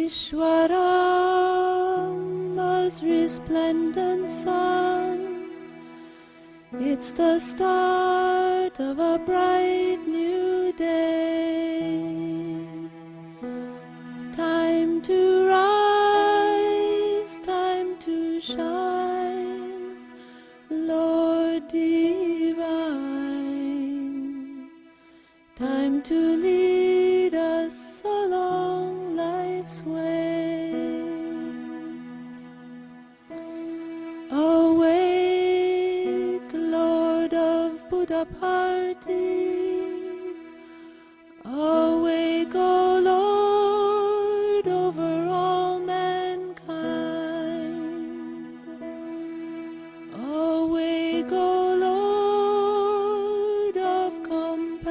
Ishwaram, as resplendent sun. It's the start of a bright new day. Time to rise, time to shine, Lord divine. Time to lead us along life's way. Awake, Lord of Buddha party. Awake, O Lord, over all mankind. Awake, O Lord of compassion,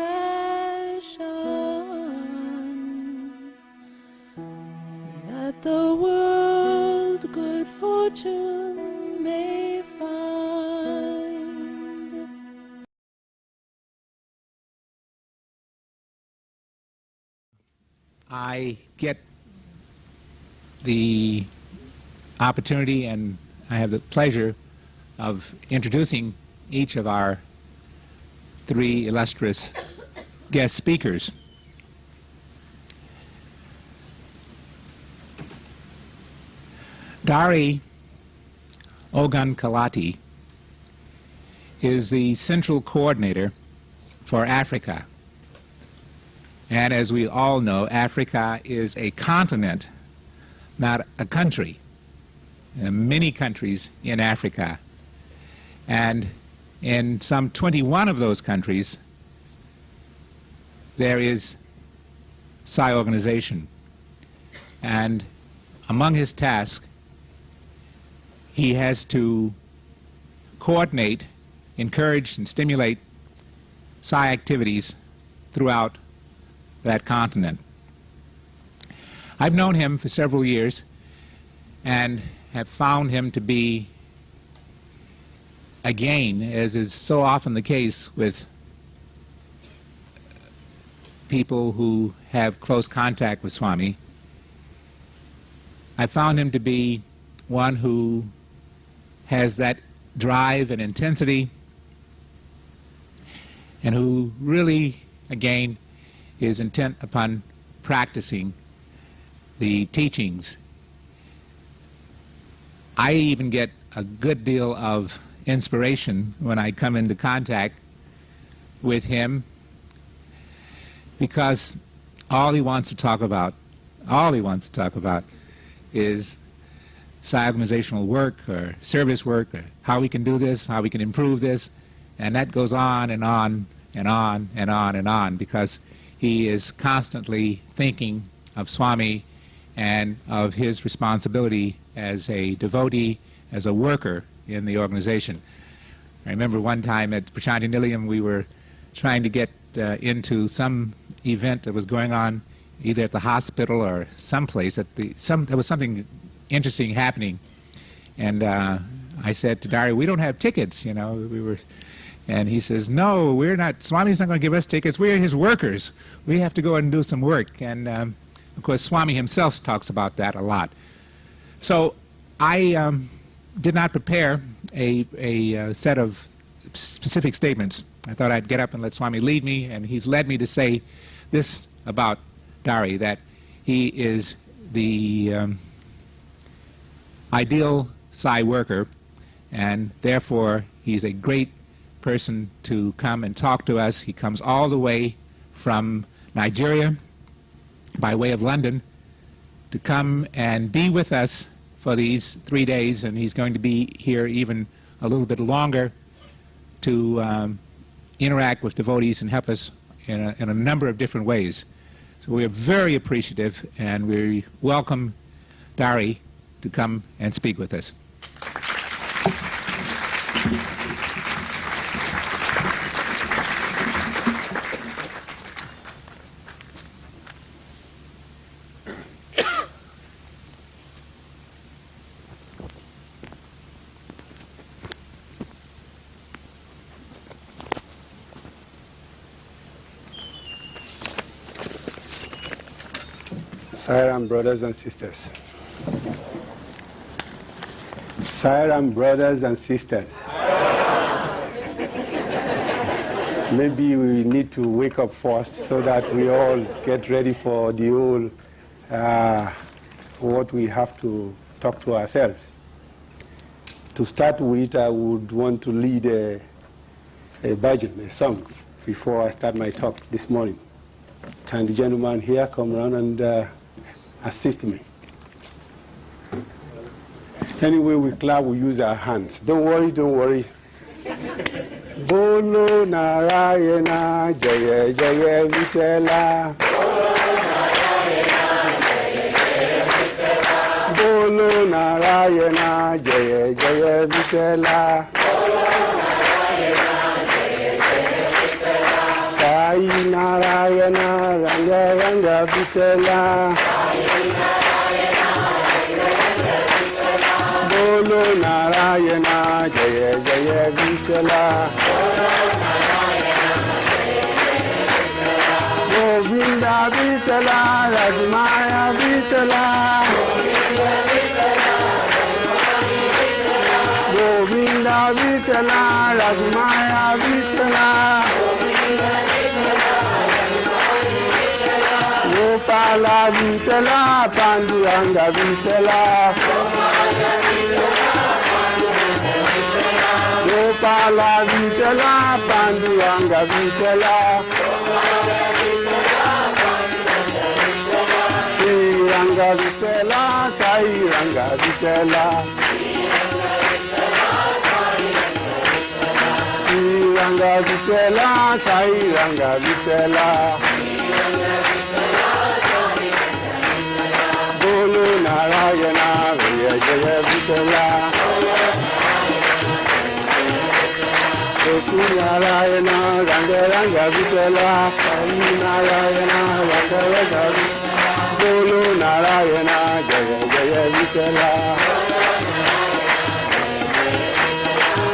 that the world good fortune may find. I get the opportunity and I have the pleasure of introducing each of our three illustrious guest speakers. Dari Ogunkalati is the central coordinator for Africa. And as we all know, Africa is a continent, not a country. There are many countries in Africa. And in some 21 of those countries, there is Psi organization. And among his tasks, he has to coordinate, encourage, and stimulate Psi activities throughout that continent. I've known him for several years and have found him to be, again, as is so often the case with people who have close contact with Swami, I found him to be one who has that drive and intensity and who really, again, is intent upon practicing the teachings. I even get a good deal of inspiration when I come into contact with him, because all he wants to talk about is Psi organizational work or service work, or how we can do this, how we can improve this, and that goes on and on and on and on and on, because he is constantly thinking of Swami and of his responsibility as a devotee, as a worker in the organization. I remember one time at Prashanti Nilayam we were trying to get into some event that was going on either at the hospital or someplace. There was something interesting happening, and I said to Dari, we don't have tickets, you know. And he says, no, we're not, Swami's not going to give us tickets, we're his workers. We have to go and do some work. And of course Swami himself talks about that a lot. So I did not prepare a set of specific statements. I thought I'd get up and let Swami lead me, and he's led me to say this about Dari, that he is the ideal Psi worker, and therefore he's a great person to come and talk to us. He comes all the way from Nigeria by way of London to come and be with us for these 3 days, and he's going to be here even a little bit longer to interact with devotees and help us in a number of different ways. So we are very appreciative, and we welcome Dari to come and speak with us. Siren brothers and sisters. Siren brothers and sisters. Maybe we need to wake up first so that we all get ready for the whole, what we have to talk to ourselves. To start with, I would want to lead a bhajan, a song, before I start my talk this morning. Can the gentleman here come around and assist me? Anyway, we clap, we use our hands. Don't worry, don't worry. Bolo Narayana Jaya Jaya Vitala. Bolo Narayana Jaya Jaya Vitala. Sai Narayana Ranga Ranga Vitala. Bolo Narayana Jaya Jaya Vitala. Govinda Vitala Rajmaya Vitala. Govinda Vitala Rajmaya Vitala. Gopala Vitala Panduranga Vitala. Gopala Vitala Panduranga Vitala. Sri Ranga Vitala Sai Ranga Vitala. Sri Ranga Vitala Sai Ranga Vitala. Bolo Narayana Jaya Jaya Vitala. Goku Narayana Ranga Ranga Vitala. Sai Narayana Ranga Ranga Vitala. Bolo Narayana Jaya Jaya Vitala.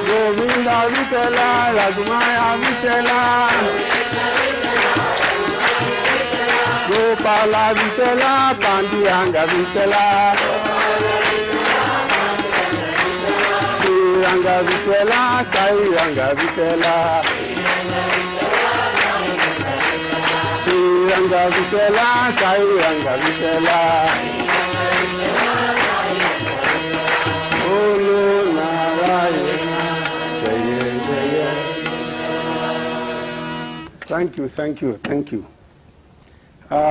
Govinda Vitala Ragmaya Vitala. Gopala Vitala Panduranga Vitala. Sri Ranga Vitala Sai Ranga Vitala. Sri Ranga Vitala Sai Ranga Vitala. Bolo Narayana Jaya Jaya. Thank you, thank you, thank you.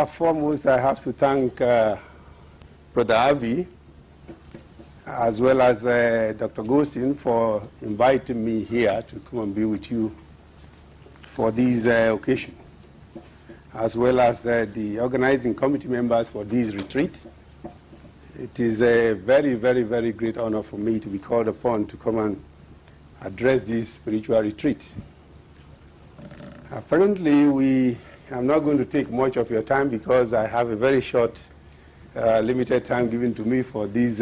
Foremost, I have to thank Brother Harvey, as well as Dr. Gostin, for inviting me here to come and be with you for this occasion, as well as the organizing committee members for this retreat. It is a very, very, very great honor for me to be called upon to come and address this spiritual retreat. Apparently, I'm not going to take much of your time because I have a very short, limited time given to me for this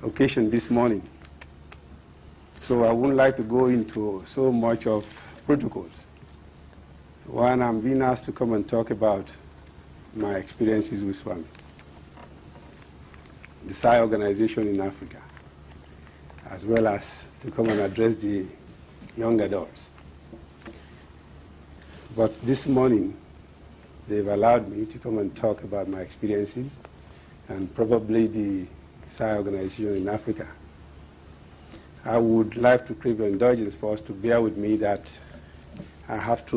occasion this morning. So I wouldn't like to go into so much of protocols. One, I'm being asked to come and talk about my experiences with Swami, the Sai organization in Africa, as well as to come and address the young adults. But this morning, they've allowed me to come and talk about my experiences and probably the Sai organization in Africa. I would like to crave your indulgence for us to bear with me that I have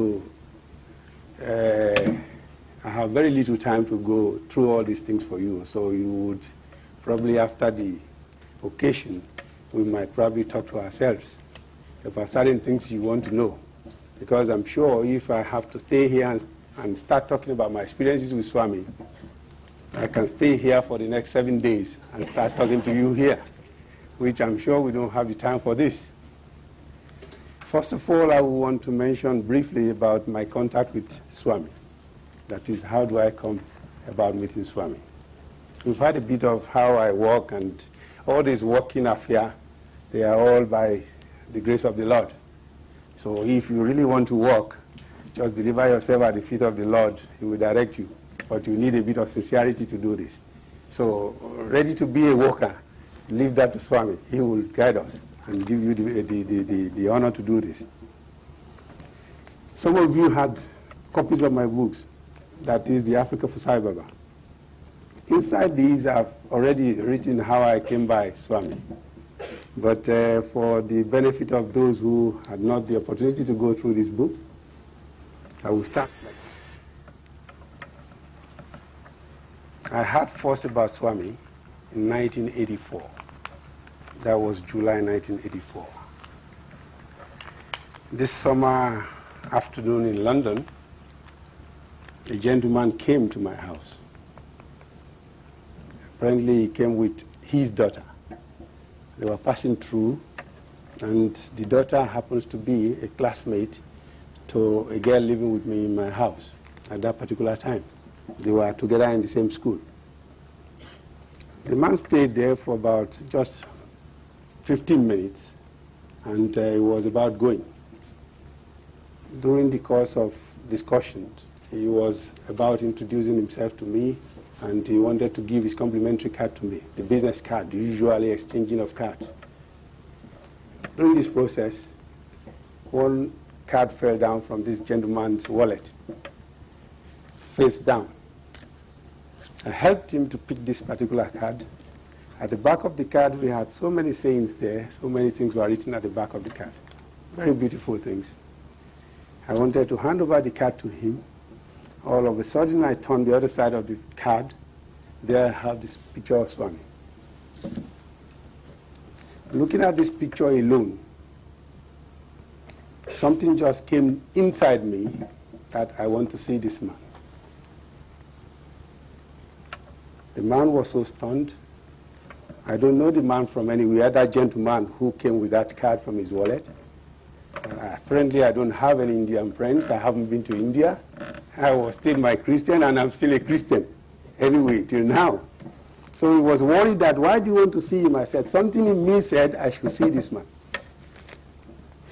very little time to go through all these things for you. So you would probably, after the occasion, we might probably talk to ourselves about certain things you want to know. Because I'm sure if I have to stay here and start talking about my experiences with Swami, I can stay here for the next 7 days and start talking to you here, which I'm sure we don't have the time for this. First of all, I want to mention briefly about my contact with Swami. That is, how do I come about meeting Swami? We've had a bit of how I work, and all this working affair, they are all by the grace of the Lord. So if you really want to walk, just deliver yourself at the feet of the Lord. He will direct you. but you need a bit of sincerity to do this. So, ready to be a worker, leave that to Swami. He will guide us and give you the honor to do this. Some of you had copies of my books, that is the Africa for Sai Baba. Inside these, I've already written how I came by Swami. But for the benefit of those who had not the opportunity to go through this book, I will start like this. I heard first about Swami in 1984. That was July 1984. This summer afternoon in London, a gentleman came to my house. Apparently he came with his daughter. They were passing through, and the daughter happens to be a classmate to a girl living with me in my house at that particular time. They were together in the same school. The man stayed there for about just 15 minutes, and he was about going. During the course of discussions, he was about introducing himself to me, and he wanted to give his complimentary card to me, the business card, the usually exchanging of cards. During this process, one card fell down from this gentleman's wallet, face down. I helped him to pick this particular card. At the back of the card, we had so many sayings there, so many things were written at the back of the card. Very beautiful things. I wanted to hand over the card to him. All of a sudden, I turned the other side of the card. There I have this picture of Swami. Looking at this picture alone, something just came inside me that I want to see this man. The man was so stunned. I don't know the man from anywhere, that gentleman who came with that card from his wallet. Apparently, I don't have any Indian friends. I haven't been to India. I was still my Christian, and I'm still a Christian anyway, till now. So he was worried that, why do you want to see him? I said, something in me said I should see this man.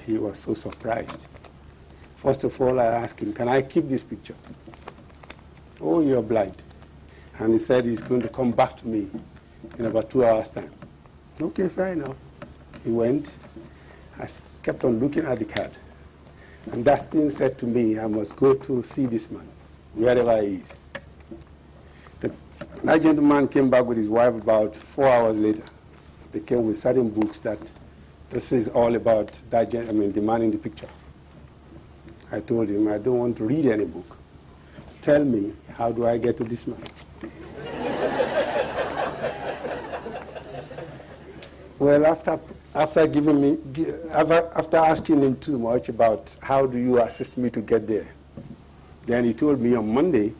He was so surprised. First of all, I asked him, can I keep this picture? Oh, you're blind. And he said he's going to come back to me in about 2 hours' time. Okay, fair enough. He went. I kept on looking at the card. And that thing said to me, I must go to see this man, wherever he is. That gentleman came back with his wife about 4 hours later. They came with certain books that this is all about that the man in the picture. I told him, I don't want to read any book. Tell me, how do I get to this man? Well, after asking him too much about how do you assist me to get there, then he told me on Monday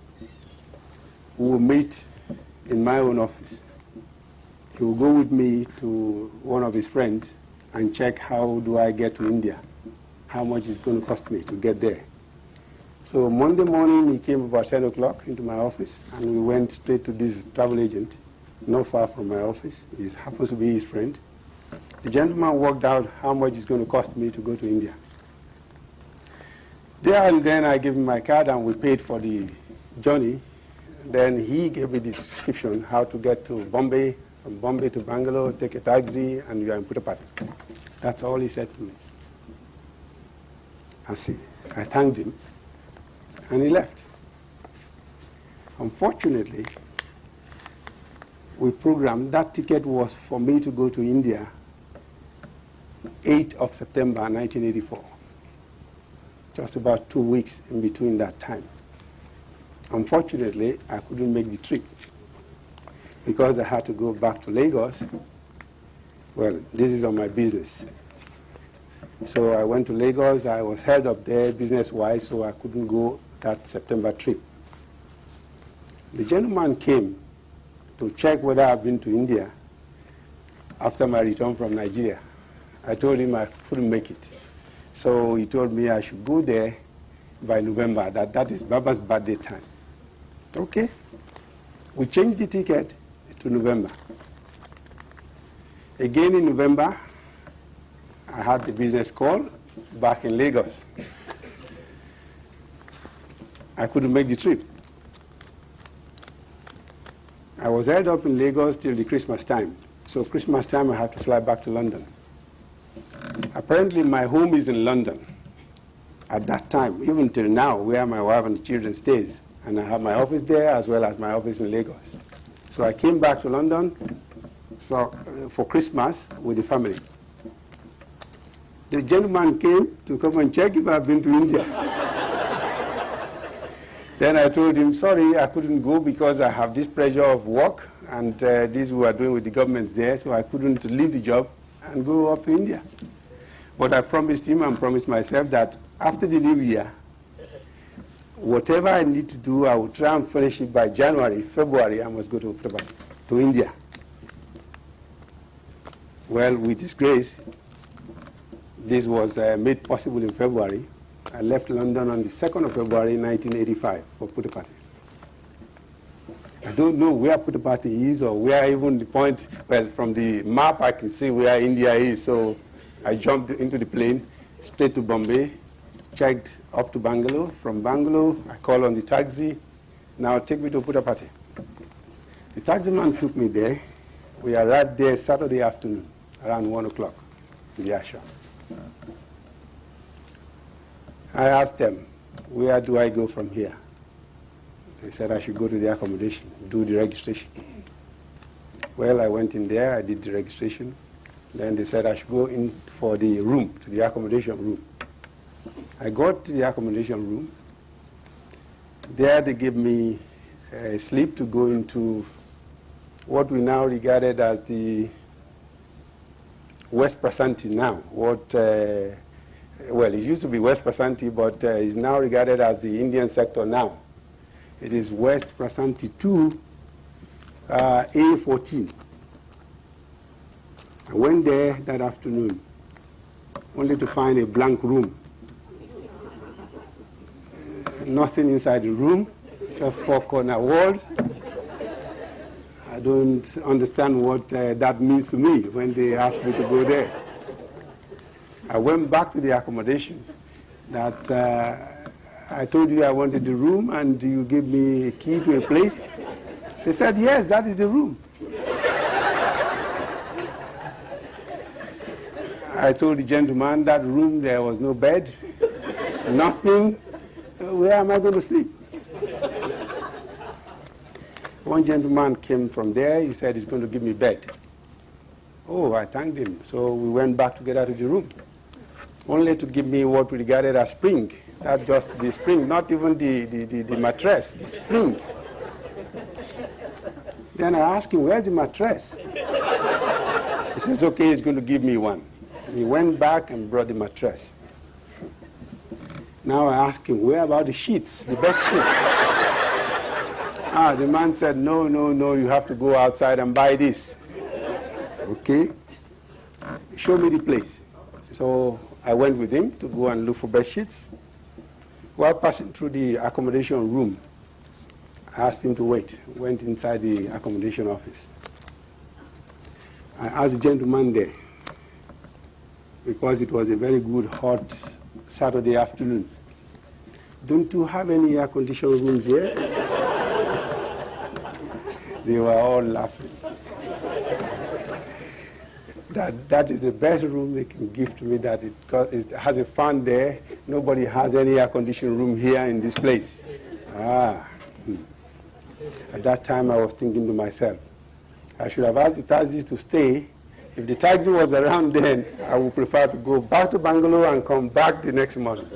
we will meet in my own office. He will go with me to one of his friends and check how do I get to India, how much it's going to cost me to get there. So Monday morning he came about 10 o'clock into my office, and we went straight to this travel agent, not far from my office. He happens to be his friend. The gentleman worked out how much it's going to cost me to go to India. There and then I gave him my card, and we paid for the journey. Then he gave me the description how to get to Bombay, from Bombay to Bangalore, take a taxi, and you are in Puttapati. That's all he said to me. I thanked him, and he left. Unfortunately, we programmed, that ticket was for me to go to India 8th of September 1984. Just about 2 weeks in between that time. Unfortunately, I couldn't make the trip because I had to go back to Lagos. Well, this is on my business. So I went to Lagos. I was held up there business-wise, so I couldn't go that September trip. The gentleman came to check whether I've been to India after my return from Nigeria. I told him I couldn't make it. So he told me I should go there by November, that is Baba's birthday time. Okay. We changed the ticket to November. Again in November, I had the business call back in Lagos. I couldn't make the trip. I was held up in Lagos till the Christmas time. So Christmas time I had to fly back to London. Apparently my home is in London at that time, even till now, where my wife and the children stays. And I have my office there as well as my office in Lagos. So I came back to London for Christmas with the family. The gentleman came to come and check if I've been to India. Then I told him, sorry, I couldn't go because I have this pressure of work and this we were doing with the governments there, so I couldn't leave the job and go up to India. But I promised him and promised myself that after the new year, whatever I need to do, I will try and finish it by January, February, I must go to India. Well, with His grace, this was made possible in February. I left London on the 2nd of February 1985 for Puttapati. I don't know where Puttapati is or where even the point, well, from the map I can see where India is, so I jumped into the plane, straight to Bombay, checked up to Bangalore. From Bangalore, I called on the taxi, now take me to Puttapati. The taxi man took me there. We arrived there Saturday afternoon, around 1 o'clock in the ashram. I asked them, where do I go from here? They said I should go to the accommodation, do the registration. Well, I went in there, I did the registration. Then they said I should go in for the room, to the accommodation room. I got to the accommodation room. There they gave me a slip to go into what we now regarded as the West Prasanthi now. Well, it used to be West Prasanthi, but is now regarded as the Indian sector now. It is West Prasanthi 2, A14. I went there that afternoon, only to find a blank room. Nothing inside the room, just 4 corner walls. I don't understand what that means to me when they asked me to go there. I went back to the accommodation that I told you I wanted the room and you gave me a key to a place. They said, yes, that is the room. I told the gentleman that room there was no bed, nothing. Where am I going to sleep? One gentleman came from there. He said he's going to give me bed. Oh, I thanked him. So we went back together to the room, only to give me what we regarded as spring. That's just the spring, not even the mattress, the spring. Then I asked him, where's the mattress? He says, okay, he's going to give me one. He went back and brought the mattress. Now I asked him, where about the sheets, the best sheets? The man said, no, you have to go outside and buy this. Okay, show me the place. So I went with him to go and look for bed sheets. While passing through the accommodation room, I asked him to wait. Went inside the accommodation office. I asked the gentleman there, because it was a very good hot Saturday afternoon, don't you have any air-conditioned rooms here? They were all laughing. That is the best room they can give to me, that it has a fan there. Nobody has any air-conditioned room here in this place. At that time, I was thinking to myself, I should have asked the taxis to stay. If the taxi was around then, I would prefer to go back to Bangalore and come back the next morning.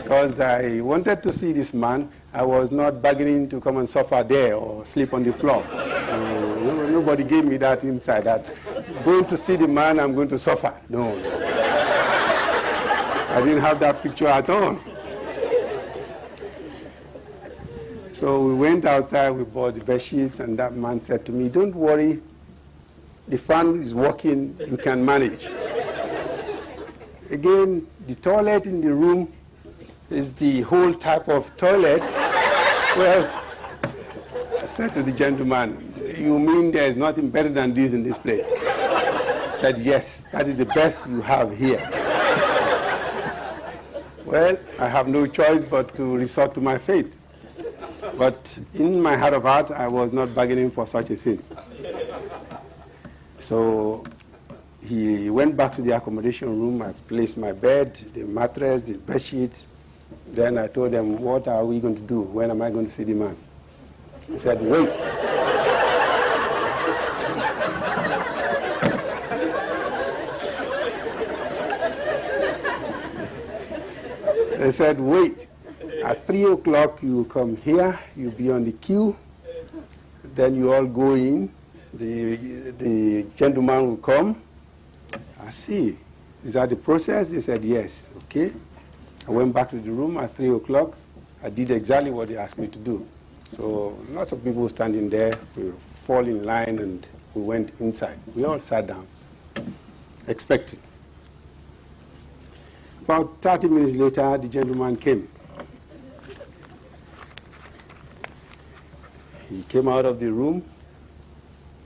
Because I wanted to see this man. I was not bargaining to come and suffer there or sleep on the floor. Nobody gave me that insight, that going to see the man, I'm going to suffer. No. I didn't have that picture at all. So we went outside, we bought the bed sheets, and that man said to me, don't worry, the fan is working, you can manage. Again, the toilet in the room is the whole type of toilet. Well, I said to the gentleman, you mean there is nothing better than this in this place? He said, yes, that is the best you have here. Well, I have no choice but to resort to my fate. But in my heart of heart, I was not bargaining for such a thing. So he went back to the accommodation room. I placed my bed, the mattress, the bed sheets. Then I told them, what are we going to do? When am I going to see the man? He said, wait. They said, wait. At 3 o'clock, you come here, you be on the queue. Then you all go in. The gentleman will come. I see. Is that the process? They said, yes. Okay. I went back to the room at 3 o'clock. I did exactly what they asked me to do. So lots of people standing there. We fall in line and we went inside. We all sat down, expecting. About 30 minutes later, the gentleman came. He came out of the room,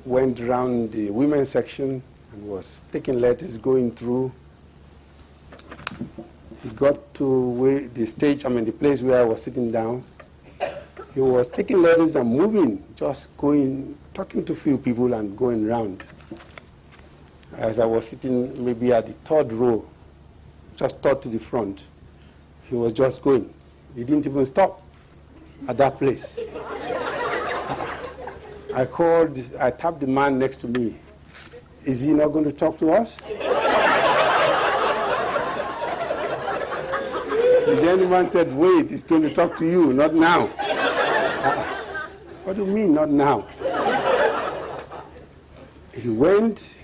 went around the women's section, and was taking letters, going through. He got to the stage, the place where I was sitting down. He was taking letters and moving, just going, talking to a few people and going around. As I was sitting maybe at the third row, just third to the front, he was just going. He didn't even stop at that place. I tapped the man next to me. Is he not going to talk to us? The gentleman said, wait, he's going to talk to you, not now. What do you mean, not now? He went,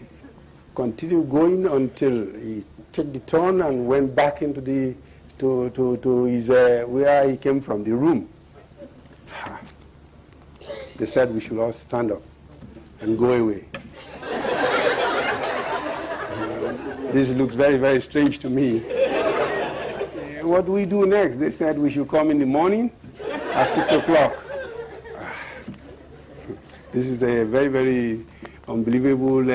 continued going until he took the turn and went back into to his, where he came from, the room. They said we should all stand up and go away. This looks very, very strange to me. What do we do next? They said we should come in the morning at 6 o'clock. This is a very, very unbelievable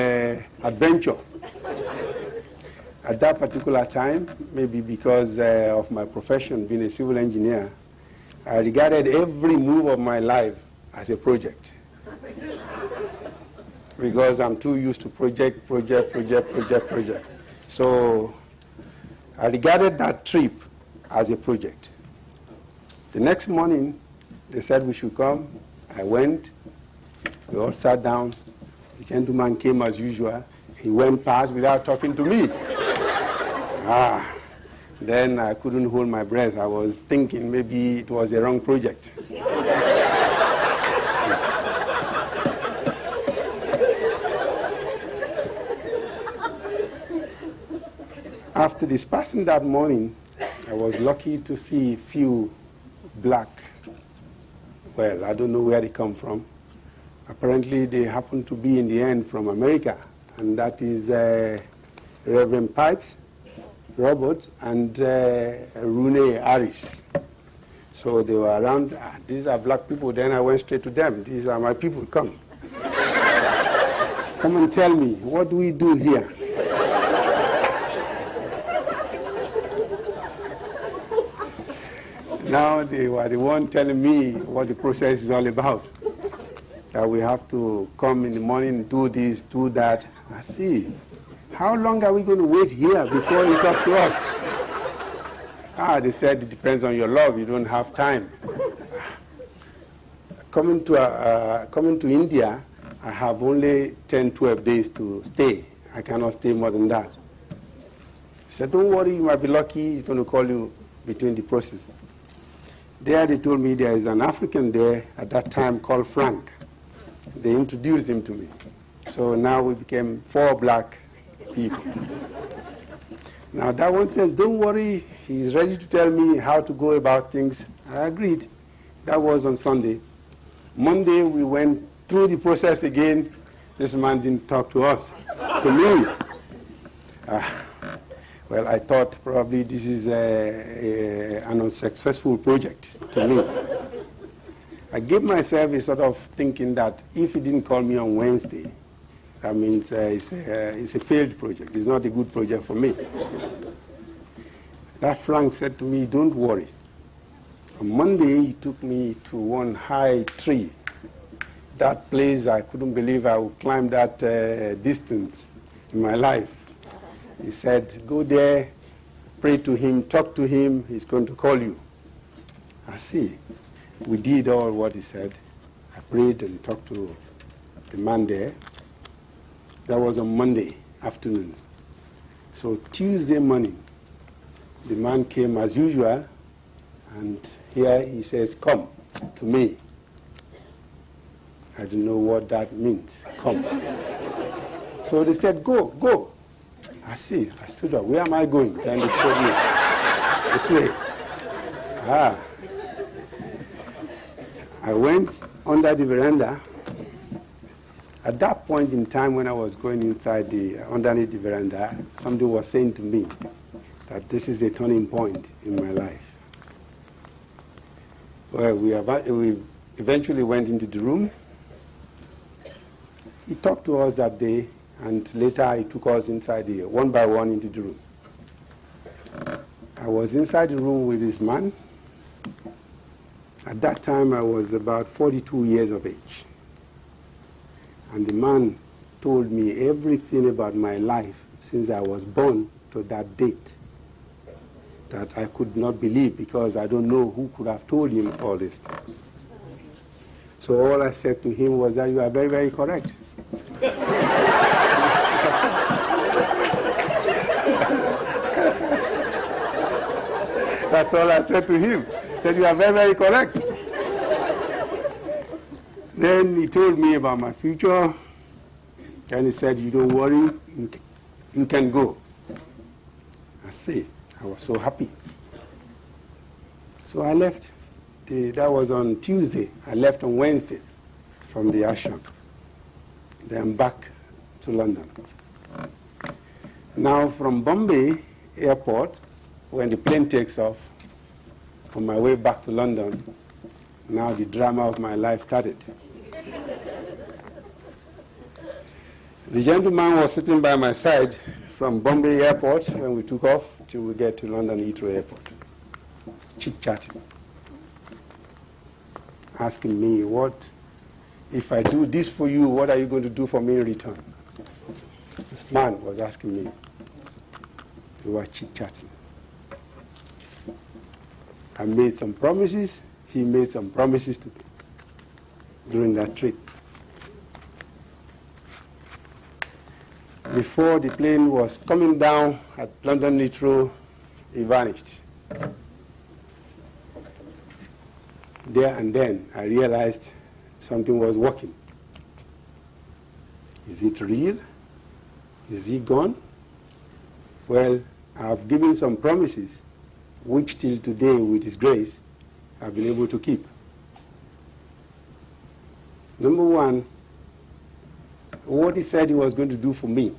adventure. At that particular time, maybe because of my profession, being a civil engineer, I regarded every move of my life as a project. Because I'm too used to project. So I regarded that trip as a project. The next morning, they said we should come. I went. We all sat down. The gentleman came as usual. He went past without talking to me. Then I couldn't hold my breath. I was thinking maybe it was the wrong project. After dispersing that morning, I was lucky to see a few black. Well, I don't know where they come from. Apparently, they happen to be in the end from America, and that is Reverend Pipes, Robert, and Rune Harris. So they were around. These are black people. Then I went straight to them. These are my people. Come. Come and tell me, what do we do here? Now they were the one telling me what the process is all about. That we have to come in the morning, do this, do that. I see. How long are we going to wait here before he talks to us? They said it depends on your love. You don't have time. Coming to India, I have only 10, 12 days to stay. I cannot stay more than that. He said, don't worry, you might be lucky. He's going to call you between the process. There they told me there is an African there at that time called Frank. They introduced him to me. So now we became 4 black people. Now that one says, don't worry, he's ready to tell me how to go about things. I agreed. That was on Sunday. Monday we went through the process again. This man didn't talk to us, to me. Well, I thought probably this is an unsuccessful project to me. I gave myself a sort of thinking that if he didn't call me on Wednesday, that means it's a failed project. It's not a good project for me. That Frank said to me, don't worry. On Monday, he took me to one high tree. That place, I couldn't believe I would climb that distance in my life. He said, go there, pray to him, talk to him, he's going to call you. I see. We did all what he said. I prayed and talked to the man there. That was on Monday afternoon. So Tuesday morning, the man came as usual, and here he says, come to me. I don't know what that means, come. So they said, go, go. I see, I stood up. Where am I going? Then they showed me this way. I went under the veranda. At that point in time when I was going inside underneath the veranda, somebody was saying to me that this is a turning point in my life. Well, we eventually went into the room. He talked to us that day, and later he took us inside one by one into the room. I was inside the room with this man. At that time, I was about 42 years of age. And the man told me everything about my life since I was born to that date that I could not believe, because I don't know who could have told him all these things. So all I said to him was that you are very, very correct. That's all I said to him. I said, you are very, very correct. Then he told me about my future, and he said, you don't worry, you can go. I see, I was so happy. So I left. That was on Tuesday. I left on Wednesday from the ashram. Then I'm back to London. Now from Bombay airport, when the plane takes off, on my way back to London, now the drama of my life started. The gentleman was sitting by my side from Bombay airport when we took off till we get to London Heathrow airport, chit-chatting, asking me, what, if I do this for you, what are you going to do for me in return? This man was asking me. We were chit-chatting. I made some promises. He made some promises to me during that trip. Before the plane was coming down at London Heathrow, he vanished. There and then, I realized something was working. Is it real? Is he gone? Well, I've given some promises, which till today, with his grace, I've been able to keep. Number one, what he said he was going to do for me,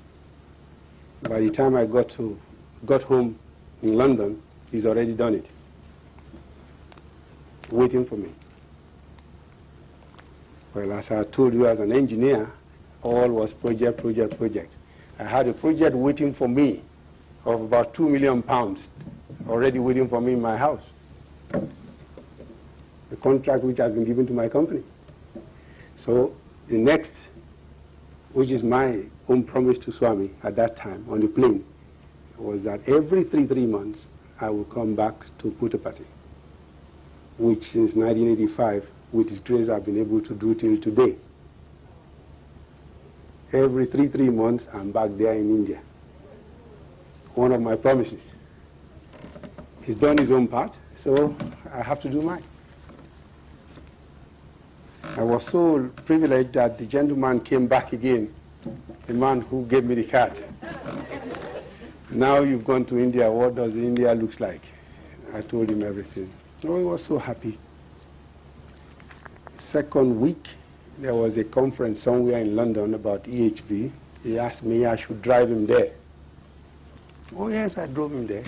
by the time I got home in London, he's already done it, waiting for me. Well, as I told you, as an engineer, all was project, project, project. I had a project waiting for me of about £2 million already waiting for me in my house. The contract which has been given to my company. So the next, which is my own promise to Swami at that time on the plane, was that every three months I will come back to Puttapati, which since 1985, with his grace, I've been able to do till today. Every three months, I'm back there in India. One of my promises. He's done his own part, so I have to do mine. I was so privileged that the gentleman came back again, the man who gave me the card. Now you've gone to India, what does India look like? I told him everything. Oh, he was so happy. Second week, there was a conference somewhere in London about EHB. He asked me I should drive him there. Oh yes, I drove him there.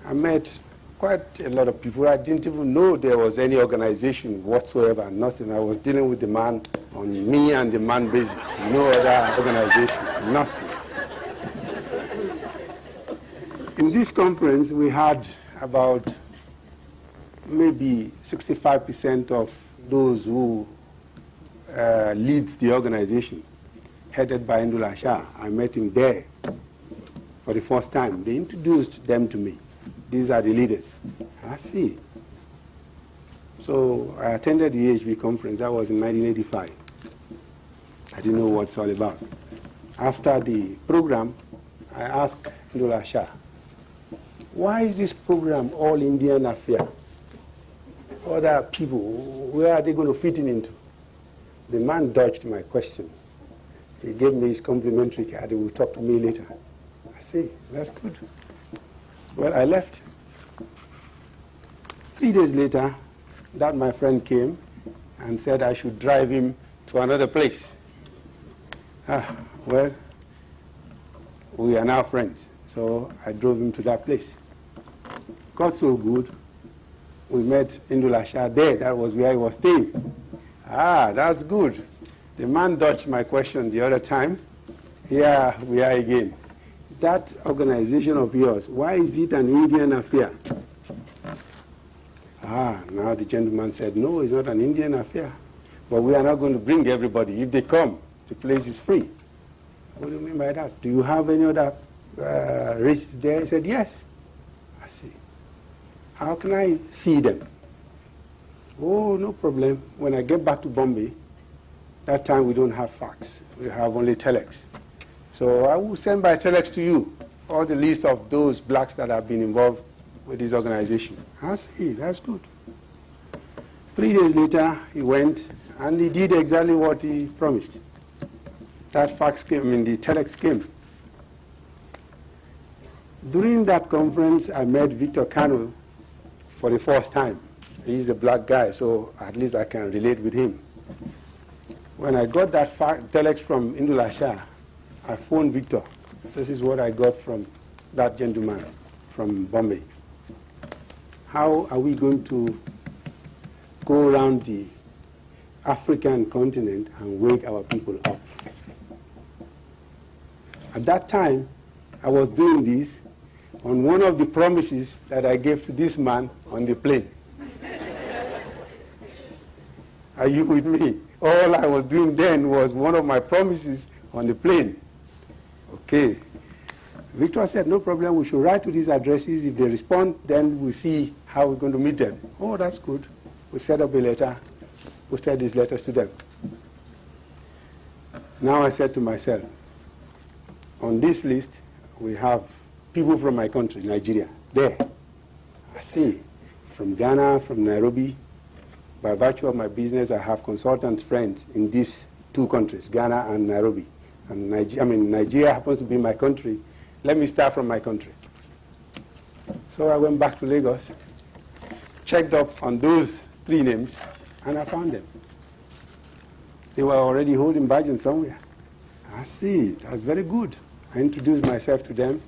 I met quite a lot of people. I didn't even know there was any organization whatsoever, nothing. I was dealing with the man on me and the man basis. No other organization, nothing. In this conference, we had about maybe 65% of those who lead the organization, headed by Indula Shah. I met him there for the first time. They introduced them to me. These are the leaders. I see. So I attended the AHB conference. That was in 1985. I didn't know what it's all about. After the program, I asked Indula Shah, why is this program all Indian affair? Other people, where are they going to fit in into? The man dodged my question. He gave me his complimentary card. He will talk to me later. I see, that's good. Well, I left. 3 days later, that my friend came and said I should drive him to another place. Well, we are now friends. So I drove him to that place. Got so good, we met Indula Shah there. That was where he was staying. That's good. The man dodged my question the other time. Here we are again. That organization of yours, why is it an Indian affair? Now the gentleman said, no, it's not an Indian affair. But we are not going to bring everybody. If they come, the place is free. What do you mean by that? Do you have any other races there? He said, yes. I see. How can I see them? Oh, no problem. When I get back to Bombay, that time we don't have fax. We have only telex. So I will send by telex to you all the list of those blacks that have been involved with this organization. I see, that's good. 3 days later, he went and he did exactly what he promised. That fax came, the telex came. During that conference, I met Victor Kanu for the first time. He's a black guy, so at least I can relate with him. When I got that telex from Indula Shah, I phoned Victor. This is what I got from that gentleman from Bombay. How are we going to go around the African continent and wake our people up? At that time, I was doing this on one of the promises that I gave to this man on the plane. Are you with me? All I was doing then was one of my promises on the plane. Okay. Victor said, no problem, we should write to these addresses. If they respond, then we'll see how we're going to meet them. Oh, that's good. We set up a letter, posted these letters to them. Now I said to myself, on this list, we have people from my country, Nigeria, there. I see, from Ghana, from Nairobi. By virtue of my business, I have consultant friends in these two countries, Ghana and Nairobi. And Nigeria happens to be my country. Let me start from my country. So I went back to Lagos, checked up on those 3 names, and I found them. They were already holding badges somewhere. I see, that's very good. I introduced myself to them.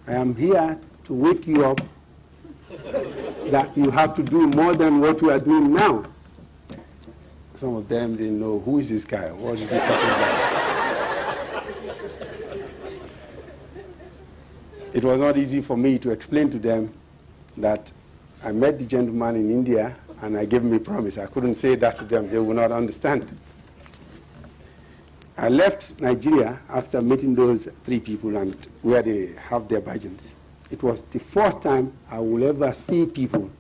I am here to wake you up that you have to do more than what you are doing now. Some of them didn't know, who is this guy? What is he talking about? It was not easy for me to explain to them that I met the gentleman in India and I gave him a promise. I couldn't say that to them. They would not understand. I left Nigeria after meeting those 3 people and where they have their badges. It was the first time I will ever see people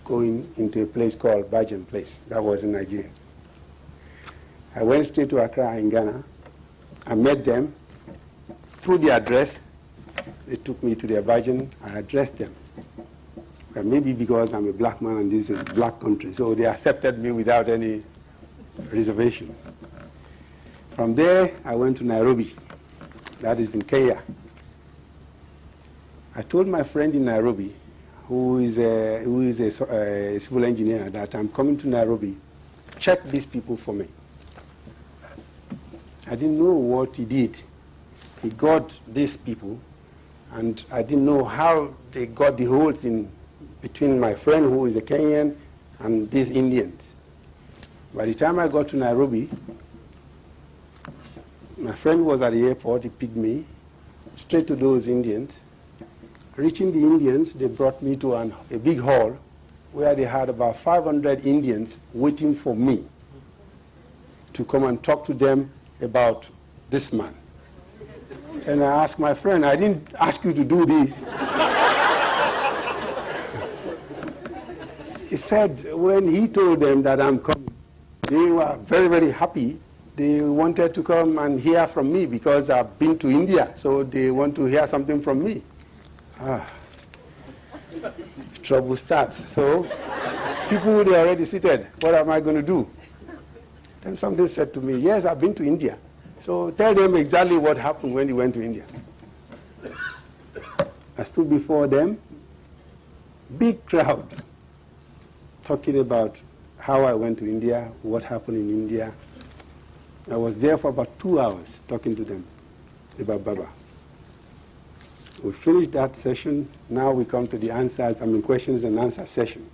going into a place called Bajan Place. That was in Nigeria. I went straight to Accra in Ghana. I met them. Through the address, they took me to their Bajan. I addressed them. Well, maybe because I'm a black man and this is a black country, so they accepted me without any reservation. From there, I went to Nairobi. That is in Kenya. I told my friend in Nairobi, who is a civil engineer, that I'm coming to Nairobi. Check these people for me. I didn't know what he did. He got these people, and I didn't know how they got the whole thing between my friend, who is a Kenyan, and these Indians. By the time I got to Nairobi, my friend was at the airport. He picked me straight to those Indians. Reaching the Indians, they brought me to a big hall where they had about 500 Indians waiting for me to come and talk to them about this man. And I asked my friend, I didn't ask you to do this. He said when he told them that I'm coming, they were very, very happy. They wanted to come and hear from me because I've been to India, so they want to hear something from me. Trouble starts. So people, they are already seated. What am I going to do? Then somebody said to me, yes, I've been to India. So tell them exactly what happened when you went to India. I stood before them, big crowd, talking about how I went to India, what happened in India. I was there for about 2 hours talking to them about Baba. We finished that session. Now we come to the questions and answer session.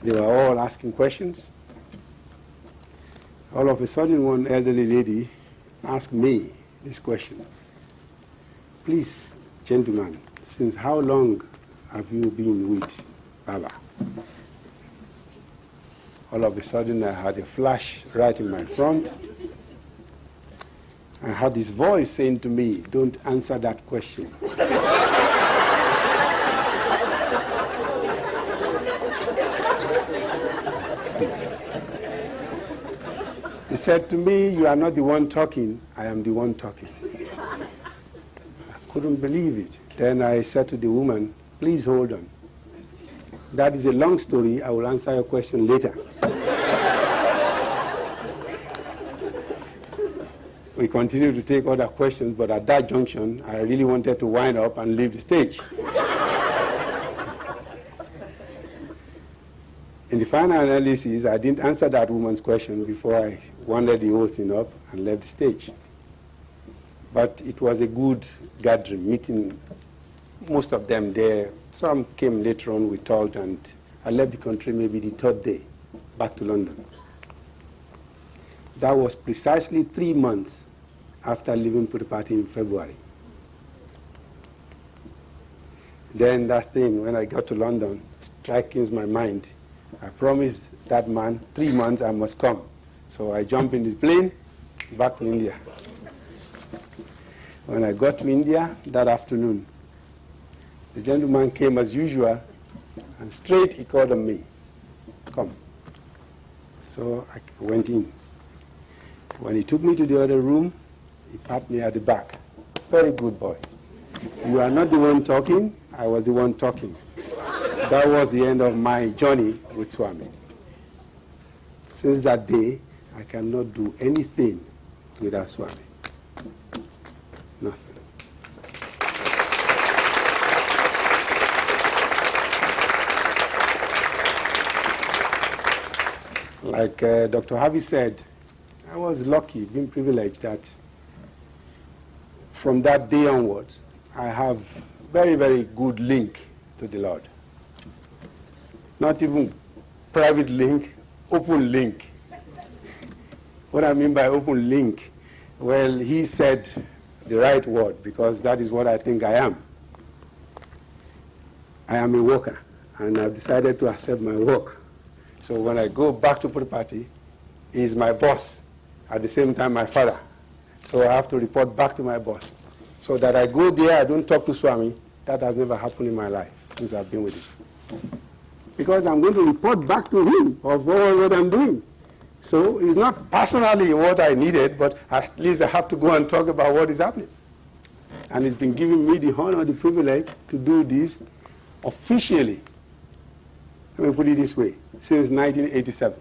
They were all asking questions. All of a sudden, one elderly lady asked me this question. Please, gentlemen, since how long have you been with Baba? All of a sudden, I had a flash right in my front. I had this voice saying to me, don't answer that question. He said to me, you are not the one talking, I am the one talking. I couldn't believe it. Then I said to the woman, please hold on. That is a long story. I will answer your question later. We continued to take other questions, but at that junction, I really wanted to wind up and leave the stage. In the final analysis, I didn't answer that woman's question before I wounded the whole thing up and left the stage. But it was a good gathering, meeting most of them there. Some came later on, we talked, and I left the country maybe the third day, back to London. That was precisely 3 months after leaving Puttapati in February. Then that thing, when I got to London, strikes my mind. I promised that man 3 months I must come. So I jumped in the plane, back to India. When I got to India that afternoon, the gentleman came as usual, and straight he called on me, come. So I went in. When he took me to the other room, he patted me at the back. Very good boy. You are not the one talking, I was the one talking. That was the end of my journey with Swami. Since that day, I cannot do anything without Swami. Nothing. Like Dr. Harvey said, I was lucky, being privileged that from that day onwards, I have very, very good link to the Lord. Not even private link, open link. What I mean by open link, well, he said the right word, because that is what I think I am. I am a worker, and I've decided to accept my work. So when I go back to Puttapati, he is my boss, at the same time my father. So I have to report back to my boss. So that I go there, I don't talk to Swami. That has never happened in my life since I've been with him. Because I'm going to report back to him of all what I'm doing. So it's not personally what I needed, but at least I have to go and talk about what is happening. And it's been giving me the honor, the privilege to do this officially. Let me put it this way, since 1987.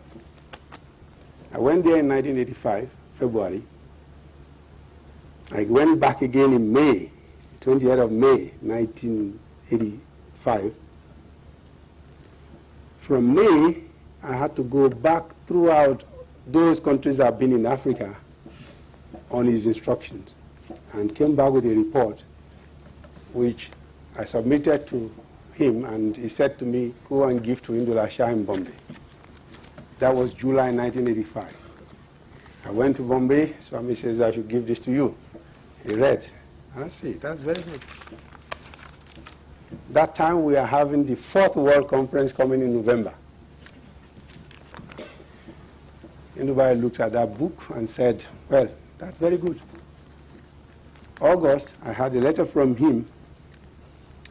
I went there in 1985, February. I went back again in May, 28th of May, 1985. From May, I had to go back throughout those countries I've been in Africa on his instructions, and came back with a report which I submitted to him, and he said to me, go and give to Indula Shah in Bombay. That was July 1985. I went to Bombay, Swami says I should give this to you. He read. I see, that's very good. That time we are having the 4th World Conference coming in November. Anybody looked at that book and said, well, that's very good. August, I had a letter from him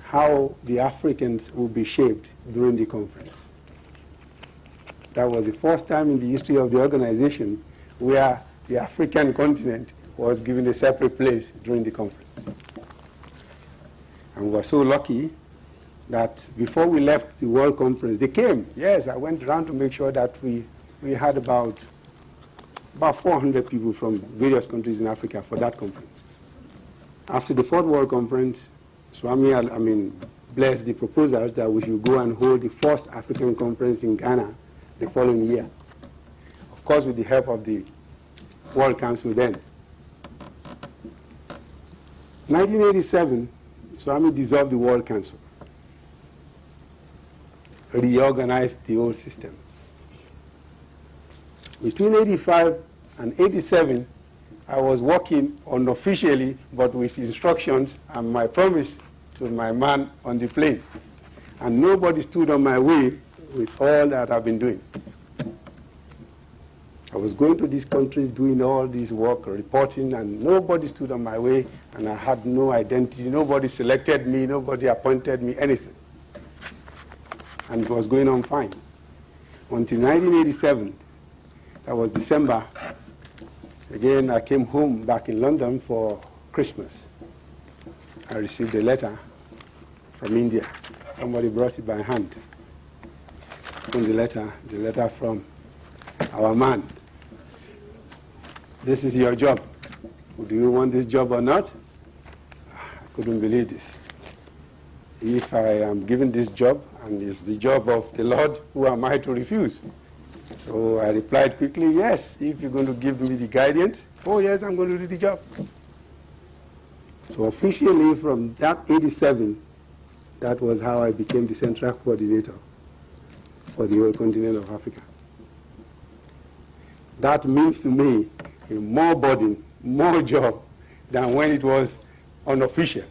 how the Africans will be shaped during the conference. That was the first time in the history of the organization where the African continent was given a separate place during the conference. And we were so lucky that before we left the World Conference, they came. Yes, I went around to make sure that we had about 400 people from various countries in Africa for that conference. After the 4th World Conference, Swami blessed the proposals that we should go and hold the first African conference in Ghana the following year. Of course, with the help of the World Council then. 1987, Swami dissolved the World Council, reorganized the whole system. Between 85 and 87, I was working unofficially, but with instructions and my promise to my man on the plane. And nobody stood on my way with all that I've been doing. I was going to these countries doing all this work, reporting, and nobody stood on my way, and I had no identity. Nobody selected me, nobody appointed me, anything. And it was going on fine. Until 1987, that was December, again I came home back in London for Christmas. I received a letter from India. Somebody brought it by hand. Opened the letter from our man. This is your job. Do you want this job or not? I couldn't believe this. If I am given this job, and it's the job of the Lord, who am I to refuse? So I replied quickly, yes, if you're going to give me the guidance, oh yes, I'm going to do the job. So officially from that 87, that was how I became the central coordinator for the whole continent of Africa. That means to me more burden, more job than when it was unofficial.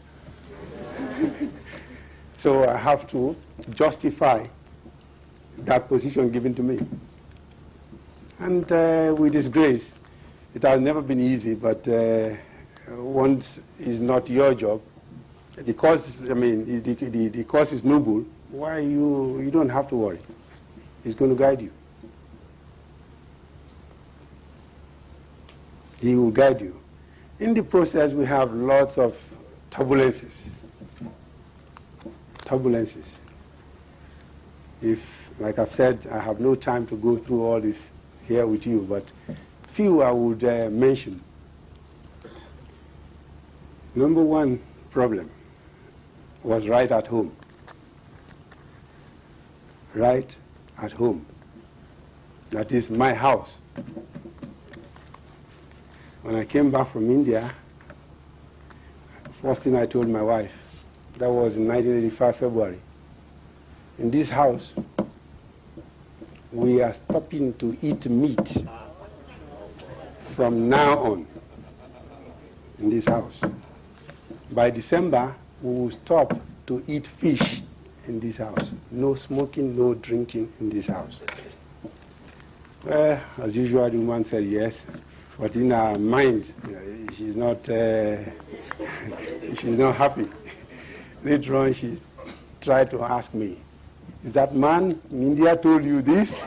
So I have to justify that position given to me. And with His grace, it has never been easy, but once it's not your job, the cause, the cause is noble, why you don't have to worry. He's going to guide you. He will guide you. In the process, we have lots of turbulences. If, like I've said, I have no time to go through all this here with you, but few I would mention. Number one problem was right at home. Right at home. That is my house. When I came back from India, first thing I told my wife, that was in 1985 February, in this house, we are stopping to eat meat from now on in this house. By December, we will stop to eat fish in this house. No smoking, no drinking in this house. Well, as usual, the woman said yes, but in her mind, she's not happy. Later on, she tried to ask me, is that man in India told you this?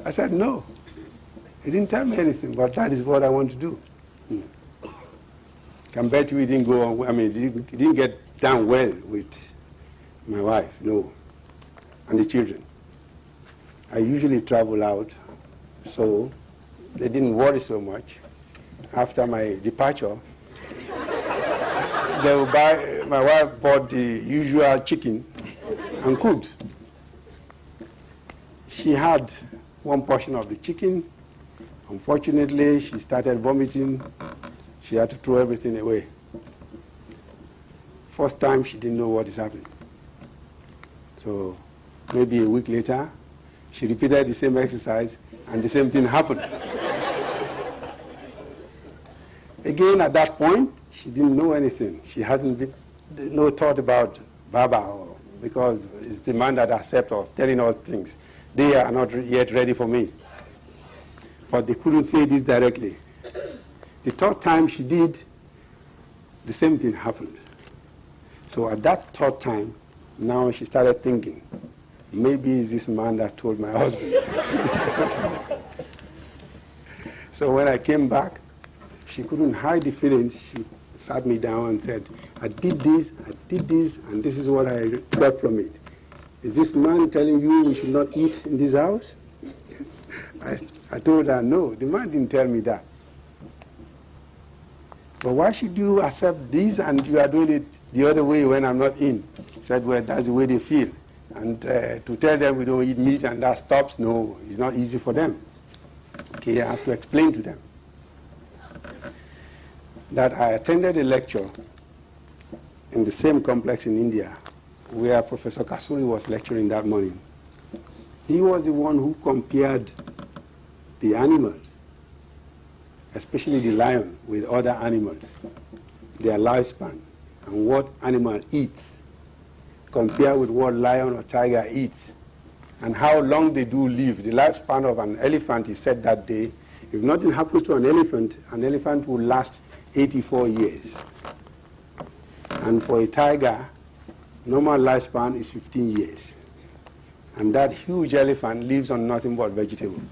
I said, no. He didn't tell me anything, but that is what I want to do. Can bet you he didn't go on, he didn't get down well with my wife, no, and the children. I usually travel out, so they didn't worry so much. After my departure, they would buy, my wife bought the usual chicken and cooked. She had one portion of the chicken. Unfortunately, she started vomiting. She had to throw everything away. First time, she didn't know what is happening. So maybe a week later, she repeated the same exercise, and the same thing happened. Again, at that point, she didn't know anything. She hasn't been, no thought about Baba, or, because it's the man that accepts us, telling us things. They are not yet ready for me. But they couldn't say this directly. The third time she did, the same thing happened. So at that third time, now she started thinking, maybe it's this man that told my husband. So when I came back, she couldn't hide the feelings. She sat me down and said, I did this, and this is what I got from it. Is this man telling you we should not eat in this house? I told her, no, the man didn't tell me that. But why should you accept this and you are doing it the other way when I'm not in? She said, well, that's the way they feel. And to tell them we don't eat meat and that stops, no, it's not easy for them. Okay, I have to explain to them that I attended a lecture in the same complex in India where Professor Kasuri was lecturing that morning. He was the one who compared the animals, especially the lion, with other animals, their lifespan, and what animal eats, compared with what lion or tiger eats, and how long they do live. The lifespan of an elephant, he said that day, if nothing happens to an elephant will last 84 years. And for a tiger, normal lifespan is 15 years. And that huge elephant lives on nothing but vegetable.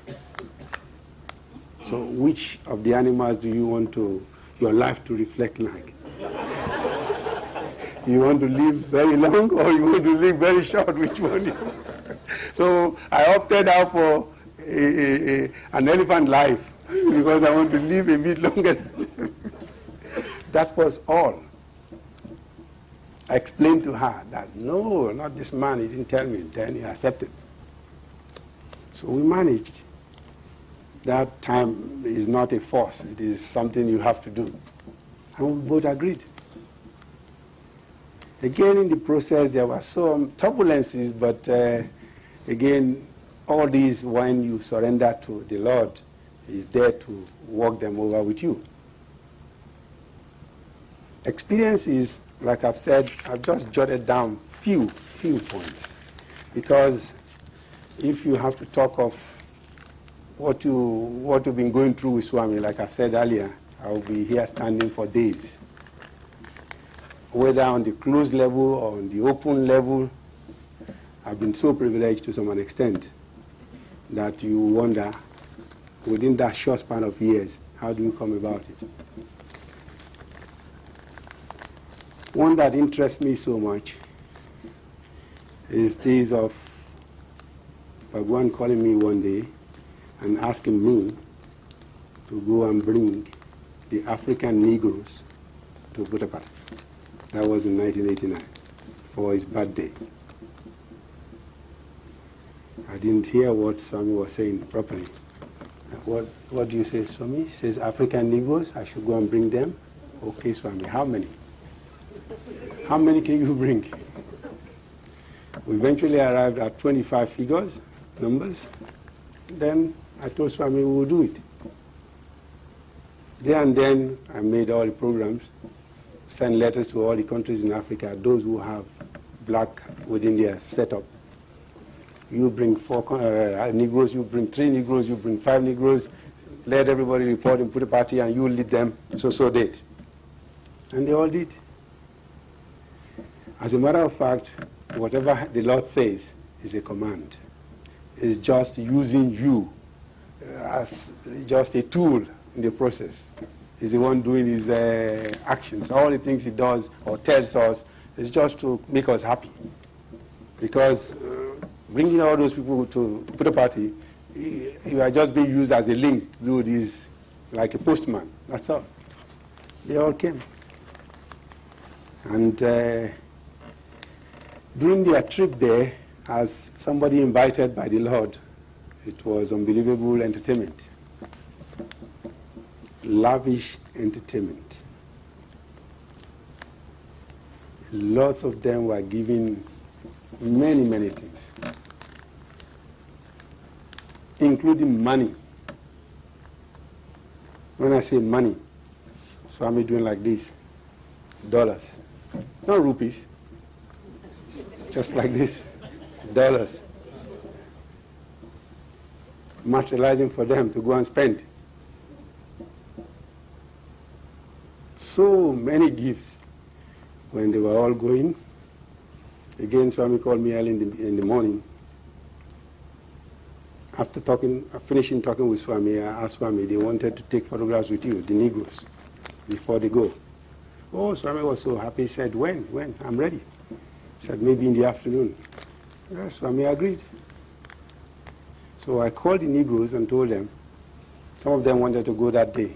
So which of the animals do you want your life to reflect like? You want to live very long or you want to live very short? Which one? So I opted out for an elephant life because I want to live a bit longer. That was all. I explained to her that, no, not this man, he didn't tell me. Then he accepted. So we managed. That time is not a force. It is something you have to do. And we both agreed. Again, in the process, there were some turbulences, but again, all these, when you surrender to the Lord, He's there to walk them over with you. Experiences, like I've said, I've just jotted down few points. Because if you have to talk of what you've been going through with Swami, like I've said earlier, I'll be here standing for days. Whether on the closed level or on the open level, I've been so privileged to some extent that you wonder, within that short span of years, how do you come about it? One that interests me so much is this of Bhagwan calling me one day and asking me to go and bring the African Negroes to Budapat. That was in 1989, for his birthday. I didn't hear what Swami was saying properly. What do you say, Swami? He says, African Negroes, I should go and bring them? Okay, Swami, how many? How many can you bring? We eventually arrived at 25 numbers. Then I told Swami we will do it. There and then I made all the programs, sent letters to all the countries in Africa, those who have black within their setup. You bring 4 Negroes, you bring 3 Negroes, you bring 5 Negroes, let everybody report and put a party and you lead them, so did. And they all did. As a matter of fact, whatever the Lord says is a command. It's just using you as just a tool in the process. He's the one doing his actions. All the things he does or tells us is just to make us happy. Because bringing all those people to put a party, you are just being used as a link to do this, like a postman. That's all. They all came. And during their trip there, as somebody invited by the Lord, it was unbelievable entertainment. Lavish entertainment. Lots of them were given many things, including money. When I say money, so I'm doing like this. dollars. Not rupees. Just like this. Dollars. Materializing for them to go and spend. So many gifts. When they were all going, again, Swami called me early in the morning. After finishing talking with Swami, I asked Swami, they wanted to take photographs with you, the Negroes, before they go. Oh, Swami was so happy. He said, when? I'm ready. He said, maybe in the afternoon. Yes, Swami agreed. So I called the Negroes and told them, some of them wanted to go that day.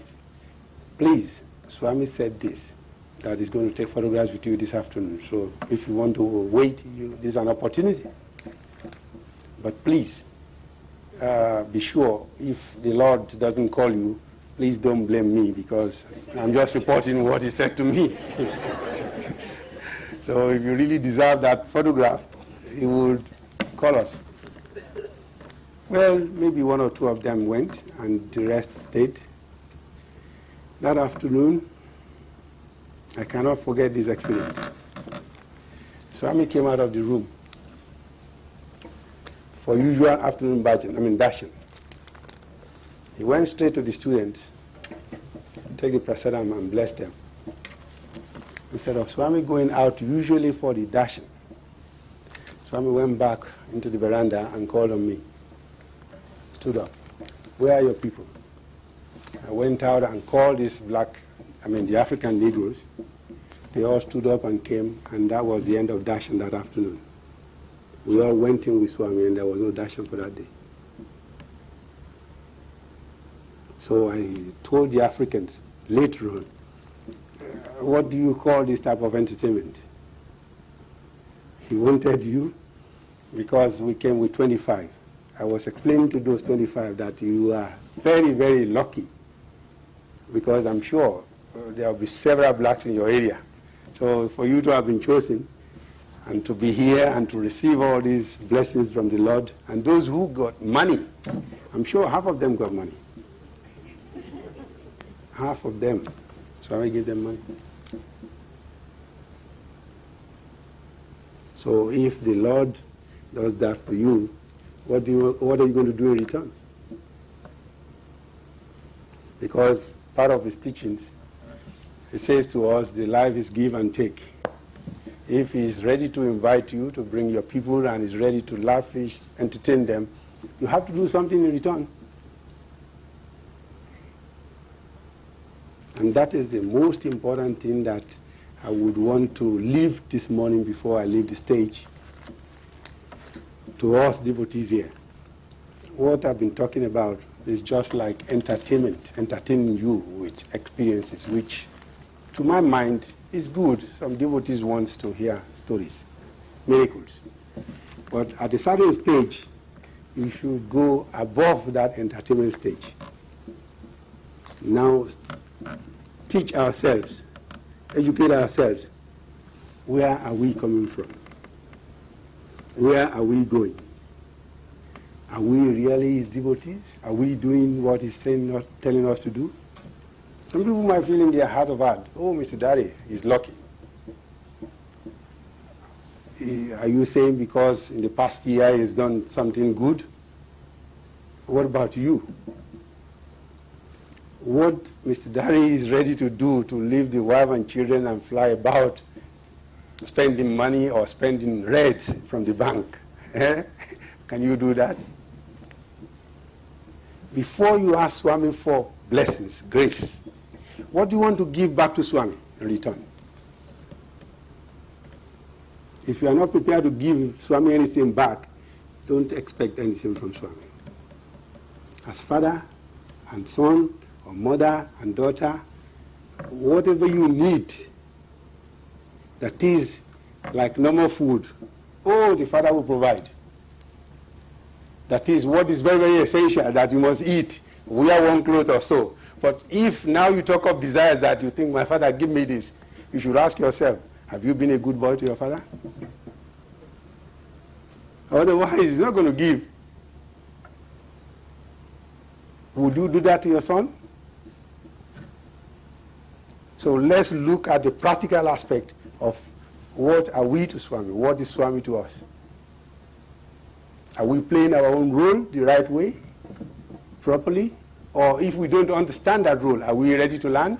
Please, Swami said this, that he's going to take photographs with you this afternoon. So if you want to wait, this is an opportunity. But please, be sure if the Lord doesn't call you, please don't blame me, because I'm just reporting what he said to me. So if you really deserve that photograph, he would call us. Well, maybe one or two of them went, and the rest stayed. That afternoon, I cannot forget this experience. Swami came out of the room for usual afternoon dashing. He went straight to the students, take the prasadam and bless them. Instead of Swami going out usually for the dashing, Swami went back into the veranda and called on me. Stood up. Where are your people? I went out and called these the African Negroes. They all stood up and came, and that was the end of dashing that afternoon. We all went in with Swami, and there was no dashing for that day. So I told the Africans later on, what do you call this type of entertainment? He wanted you because we came with 25. I was explaining to those 25 that you are very, very lucky, because I'm sure there will be several blacks in your area. So for you to have been chosen and to be here and to receive all these blessings from the Lord, and those who got money, I'm sure half of them got money. Half of them. So I gave them money. So if the Lord does that for you, what are you going to do in return? Because part of his teachings, he says to us, the life is give and take. If he is ready to invite you to bring your people and is ready to lavish, entertain them, you have to do something in return. And that is the most important thing that I would want to leave this morning before I leave the stage. To us devotees here, what I've been talking about is just like entertainment, entertaining you with experiences, which to my mind is good. Some devotees want to hear stories, miracles. But at a certain stage, you should go above that entertainment stage. Now, teach ourselves, educate ourselves. Where are we coming from? Where are we going? Are we really his devotees? Are we doing what he's saying, not telling us to do? Some people might feel in their heart of heart, oh, Mr. Dari is lucky. Are you saying because in the past year he's done something good? What about you? What Mr. Dari is ready to do to leave the wife and children and fly about spending money or spending rates from the bank. Can you do that? Before you ask Swami for blessings, grace, what do you want to give back to Swami in return? If you are not prepared to give Swami anything back, don't expect anything from Swami. As father and son, or mother and daughter, whatever you need, that is like normal food, oh, the Father will provide. That is what is very, very essential that you must eat, wear one cloth or so. But if now you talk of desires that you think, my Father, give me this, you should ask yourself, have you been a good boy to your Father? Otherwise, he's not going to give. Would you do that to your son? So let's look at the practical aspect of what are we to Swami? What is Swami to us? Are we playing our own role the right way, properly? Or if we don't understand that role, are we ready to learn?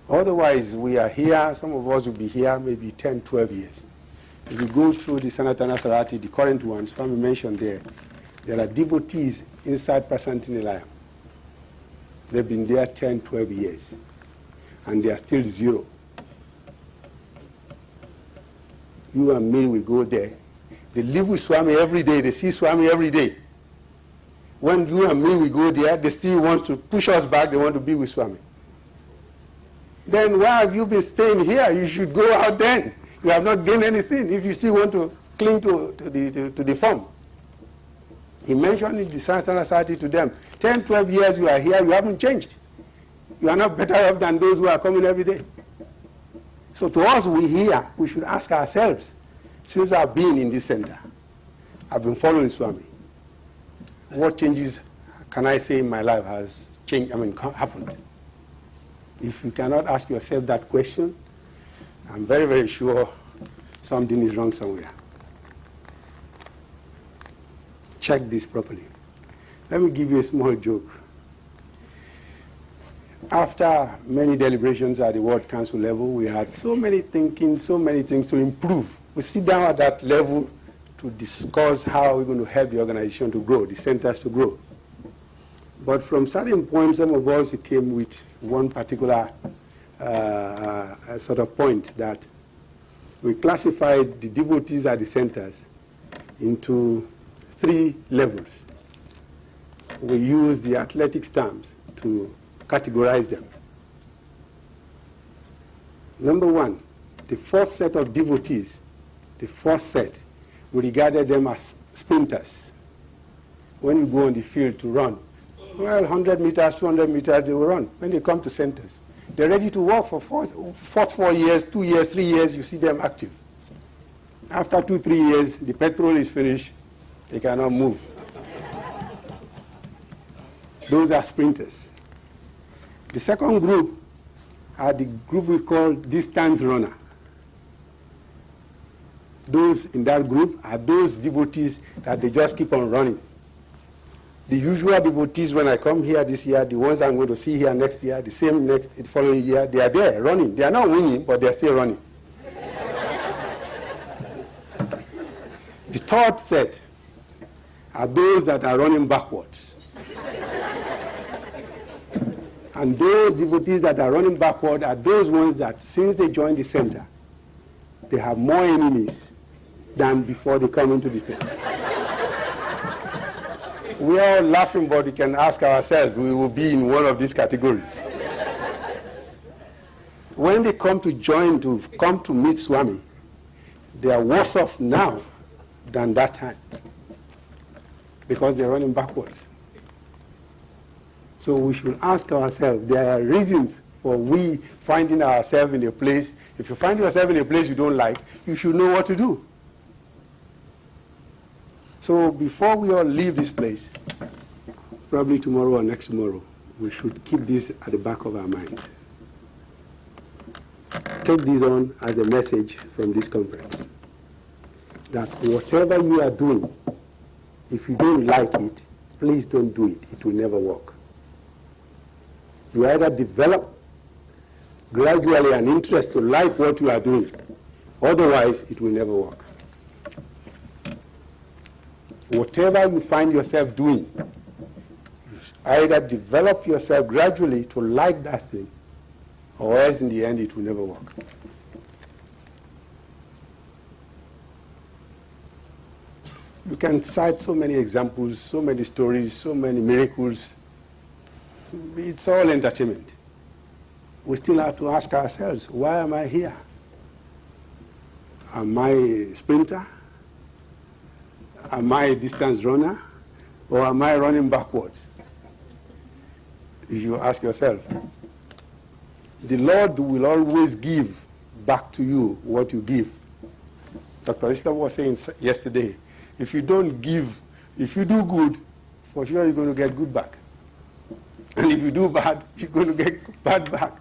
Otherwise, we are here, some of us will be here maybe 10, 12 years. If you go through the Sanatana Sarati, the current one, Swami mentioned there are devotees inside Prasanthi. They've been there 10, 12 years, and they are still zero. You and me, we go there. They live with Swami every day. They see Swami every day. When you and me, we go there, they still want to push us back. They want to be with Swami. Then why have you been staying here? You should go out then. You have not gained anything if you still want to cling to the form. He mentioned in the Sanatana Sarati to them, 10, 12 years you are here, you haven't changed. You are not better off than those who are coming every day. So to us, we here, we should ask ourselves, since I've been in this center, I've been following Swami, what changes can I say in my life has changed, happened? If you cannot ask yourself that question, I'm very, very sure something is wrong somewhere. Check this properly. Let me give you a small joke. After many deliberations at the World Council level, we had so many thinking, so many things to improve. We sit down at that level to discuss how we're going to help the organization to grow, the centers to grow. But from certain points, some of us came with one particular sort of point that we classified the devotees at the centers into 3 levels. We use the athletics terms to categorize them. Number 1, the first set of devotees, the first set, we regarded them as sprinters. When you go on the field to run, well, 100 meters, 200 meters, they will run. When they come to centers, they're ready to work for first 4 years, 2 years, 3 years, you see them active. After 2, 3 years, the petrol is finished, they cannot move. Those are sprinters. The second group are the group we call distance runner. Those in that group are those devotees that they just keep on running. The usual devotees, when I come here this year, the ones I'm going to see here next year, the same the following year, they are there running. They are not winning, but they are still running. The third set are those that are running backwards. And those devotees that are running backward are those ones that, since they joined the center, they have more enemies than before they come into the place. We are all laughing, but we can ask ourselves, we will be in one of these categories. When they come to meet Swami, they are worse off now than that time, because they're running backwards. So we should ask ourselves, there are reasons for we finding ourselves in a place. If you find yourself in a place you don't like, you should know what to do. So before we all leave this place, probably tomorrow or next tomorrow, we should keep this at the back of our minds. Take this on as a message from this conference, that whatever you are doing, if you don't like it, please don't do it. It will never work. You either develop gradually an interest to like what you are doing, otherwise it will never work. Whatever you find yourself doing, you either develop yourself gradually to like that thing, or else in the end it will never work. You can cite so many examples, so many stories, so many miracles. It's all entertainment. We still have to ask ourselves, why am I here? Am I a sprinter? Am I a distance runner? Or am I running backwards? If you ask yourself, the Lord will always give back to you what you give. Dr. Islam was saying yesterday, if you don't give, if you do good, for sure you're going to get good back. And if you do bad, you're going to get bad back.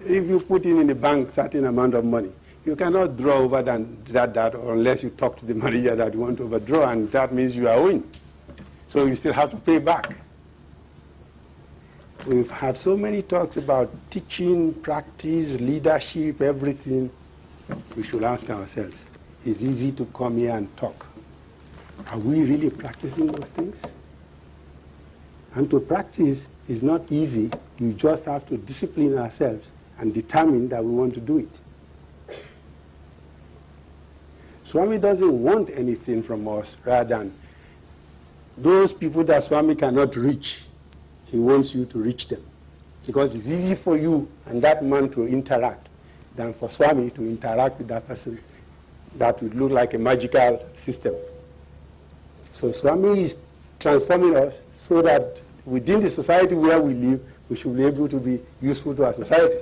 If you put in the bank certain amount of money, you cannot draw over that unless you talk to the manager that you want to overdraw, and that means you are owing. So you still have to pay back. We've had so many talks about teaching, practice, leadership, everything. We should ask ourselves, it's easy to come here and talk. Are we really practicing those things? And to practice is not easy. You just have to discipline ourselves and determine that we want to do it. Swami doesn't want anything from us rather than those people that Swami cannot reach. He wants you to reach them. Because it's easy for you and that man to interact than for Swami to interact with that person. That would look like a magical system. So Swami is transforming us so that within the society where we live, we should be able to be useful to our society.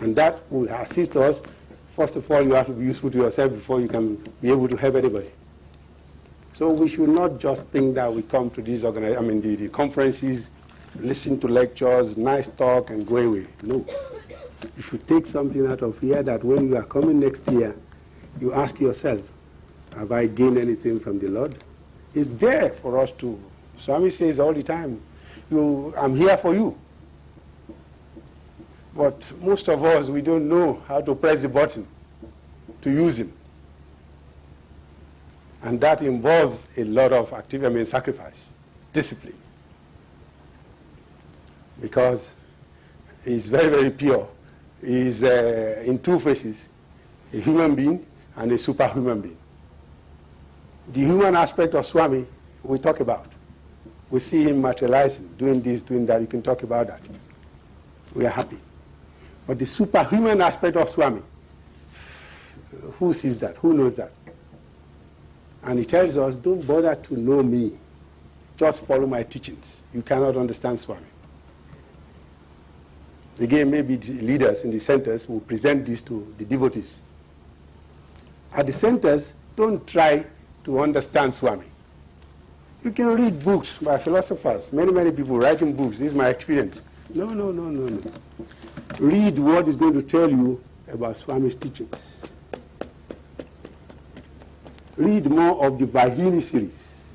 And that will assist us. First of all, you have to be useful to yourself before you can be able to help anybody. So we should not just think that we come to these the conferences, listen to lectures, nice talk, and go away. No. You should take something out of here that when you are coming next year, you ask yourself, have I gained anything from the Lord? It's there for us to. Swami says all the time, I'm here for you. But most of us, we don't know how to press the button to use him. And that involves a lot of sacrifice, discipline. Because he's very, very pure. He's in two faces, a human being and a superhuman being. The human aspect of Swami, we talk about. We see him materializing, doing this, doing that. You can talk about that. We are happy. But the superhuman aspect of Swami, who sees that? Who knows that? And he tells us, don't bother to know me. Just follow my teachings. You cannot understand Swami. Again, maybe the leaders in the centers will present this to the devotees. At the centers, don't try to understand Swami. You can read books by philosophers, many people writing books. This is my experience. No. Read what is going to tell you about Swami's teachings. Read more of the Vahini series.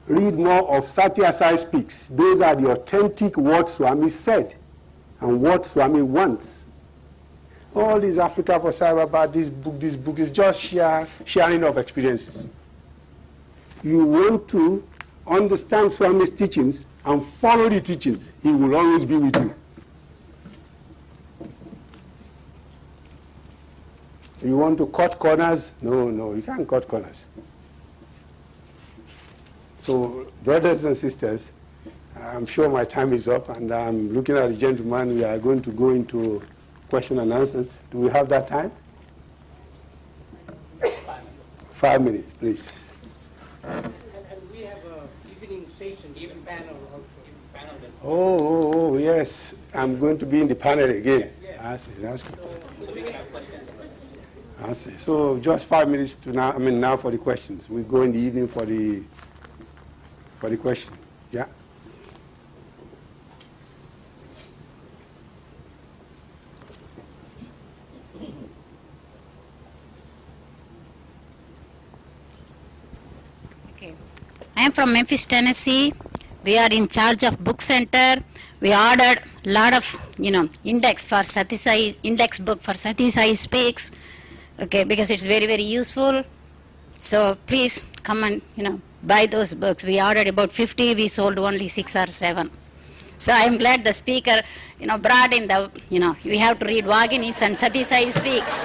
Read more of Satya Sai Speaks. Those are the authentic what Swami said and what Swami wants. All this Africa for Sai Baba, this book is just sharing of experiences. You want to understand Swami's teachings and follow the teachings. He will always be with you. You want to cut corners? No, you can't cut corners. So, brothers and sisters, I'm sure my time is up, and I'm looking at the gentleman. We are going to go into question and answers. Do we have that time? 5 minutes, please. And we have an evening session, even panel also. Oh, yes. I'm going to be in the panel again. Yes. I see. That's good. So we can have questions. I see. So just 5 minutes to now. Now for the questions. We go in the evening for the question. Yeah. Okay. I am from Memphis, Tennessee. We are in charge of book center. We ordered a lot of, index for Sati Sai, index book for Sati Sai Speaks. Okay, because it's very, very useful. So please come and, buy those books. We ordered about 50, we sold only 6 or 7. So I'm glad the speaker, brought in the, we have to read Vaginis and Sati Sai Speaks.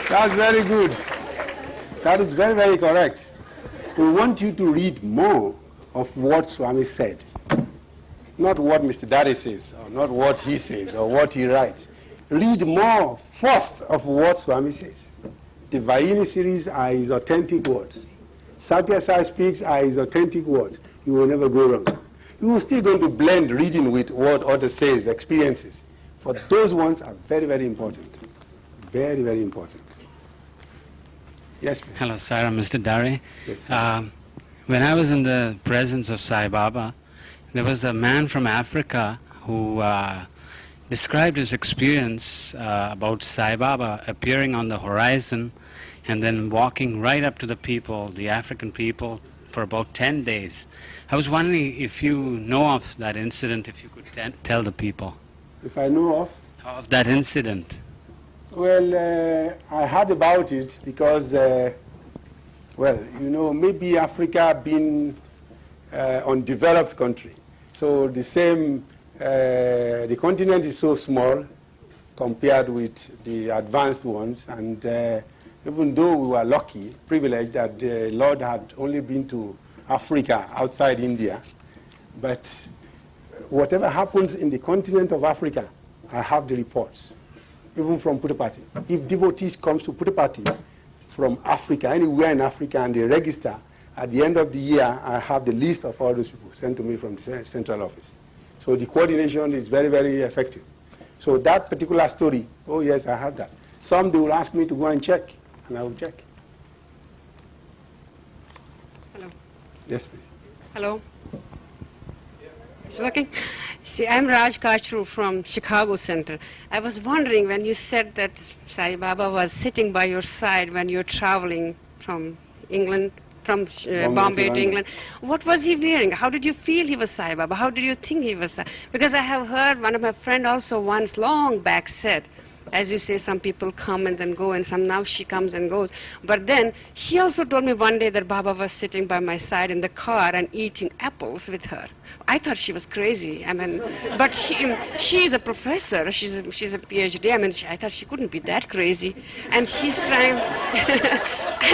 That's very good. That is very, very correct. We want you to read more of what Swami said. Not what Mr. Daddy says, or not what he says, or what he writes. Read more first of what Swami says. The Vahini series are his authentic words. Satya Sai Speaks are his authentic words. You will never go wrong. You will still going to blend reading with what others says, experiences. But those ones are very, very important. Very, very important. Yes, please. Hello, sir. I'm Mr. Dari. Yes, sir. When I was in the presence of Sai Baba, there was a man from Africa who described his experience about Sai Baba appearing on the horizon and then walking right up to the people, the African people, for about 10 days. I was wondering if you know of that incident, if you could tell the people. If I know Of that incident. Well, I heard about it because, well, you know, maybe Africa being undeveloped country. So the same, the continent is so small compared with the advanced ones. And even though we were lucky, privileged that the Lord had only been to Africa outside India, but whatever happens in the continent of Africa, I have the reports, even from Puttapati. If devotees comes to Puttapati from Africa, anywhere in Africa, and they register, at the end of the year, I have the list of all those people sent to me from the central office. So the coordination is very, very effective. So that particular story, oh yes, I have that. Some they will ask me to go and check, and I will check. Hello. Yes, please. Hello. It's working? See, I'm Raj Kachru from Chicago Center. I was wondering when you said that Sai Baba was sitting by your side when you're traveling from England, from Bombay to England. What was he wearing? How did you feel he was Sai Baba? How did you think he was Sai? Because I have heard one of my friends also once long back said, as you say, some people come and then go, and some now she comes and goes. But then she also told me one day that Baba was sitting by my side in the car and eating apples with her. I thought she was crazy. I mean, but she is a professor. She's a PhD. I mean, I thought she couldn't be that crazy. And she's trying,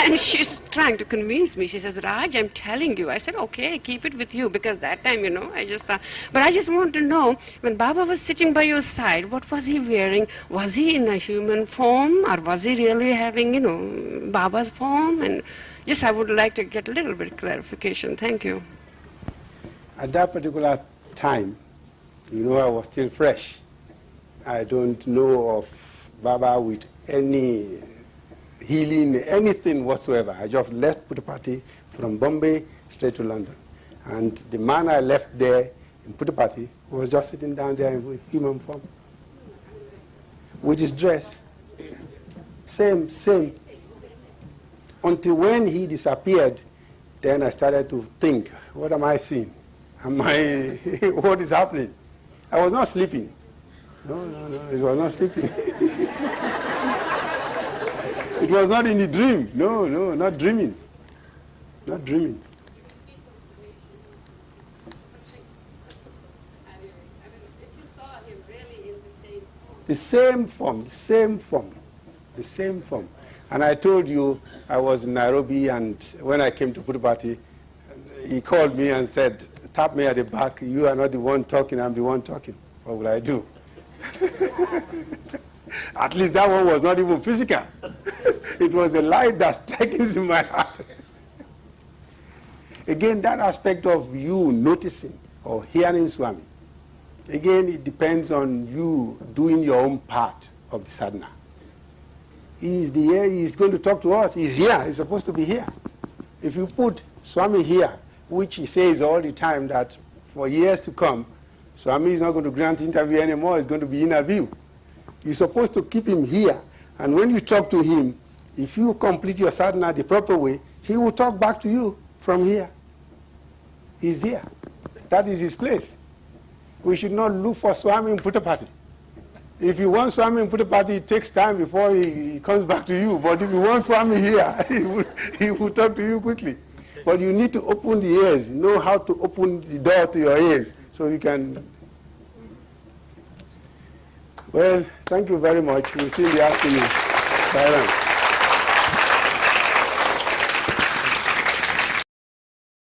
and she's trying to convince me. She says, Raj, I'm telling you. I said, okay, keep it with you, because that time, you know, I just thought. But I just want to know, when Baba was sitting by your side, what was he wearing? Was he in a human form, or was he really having, you know, Baba's form? And just I would like to get a little bit of clarification. Thank you. At that particular time, you know, I was still fresh. I don't know of Baba with any healing, anything whatsoever. I just left Puttapati from Bombay straight to London. And the man I left there in Puttapati was just sitting down there in human form. With his dress. Same. Until when he disappeared, then I started to think, what am I seeing? What is happening? I was not sleeping. No, it was not sleeping. It was not in the dream. No, not dreaming. Not dreaming. The same form. And I told you I was in Nairobi, and when I came to Puttapati, he called me and said, tap me at the back, you are not the one talking, I'm the one talking. What will I do? At least that one was not even physical. It was a light that strikes in my heart. Again, that aspect of you noticing or hearing Swami, again, it depends on you doing your own part of the sadhana. He's going to talk to us. He's here. He's supposed to be here. If you put Swami here, which he says all the time that for years to come, Swami is not going to grant interview anymore, it's going to be interview. You're supposed to keep him here, and when you talk to him, if you complete your sadhana the proper way, he will talk back to you from here. He's here. That is his place. We should not look for Swami in Puttapati. If you want Swami in Puttapati, it takes time before he comes back to you. But if you want Swami here, he will talk to you quickly. But you need to open the ears, know how to open the door to your ears so you can. Well, thank you very much. We'll see you in the afternoon. Silence.